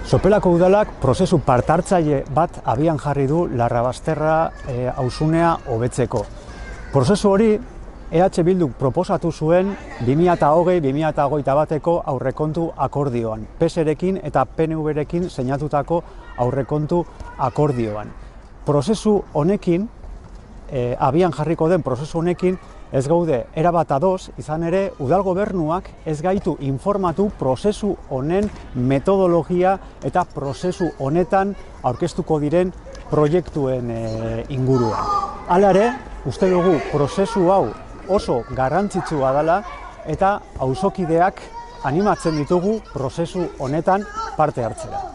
Sopelako udalak prozesu partartzaile bat abian jarri du Larrabasterra auzunea hobetzeko. Prozesu hori EH Bilduk proposatu zuen 2020-2021eko aurrekontu akordioan, PSrekin eta PNVrekin sinatutako aurrekontu akordioan. Prozesu honekin, abian jarriko den prozesu honekin, ez gaude erabat ados, izan ere udal gobernuak ez gaitu informatu prozesu honen metodologia eta prozesu honetan aurkeztuko diren proiektuen inguruan. Hala ere, uste dugu prozesu hau oso garrantzitsua dela eta auzokideak animatzen ditugu prozesu honetan parte hartzera.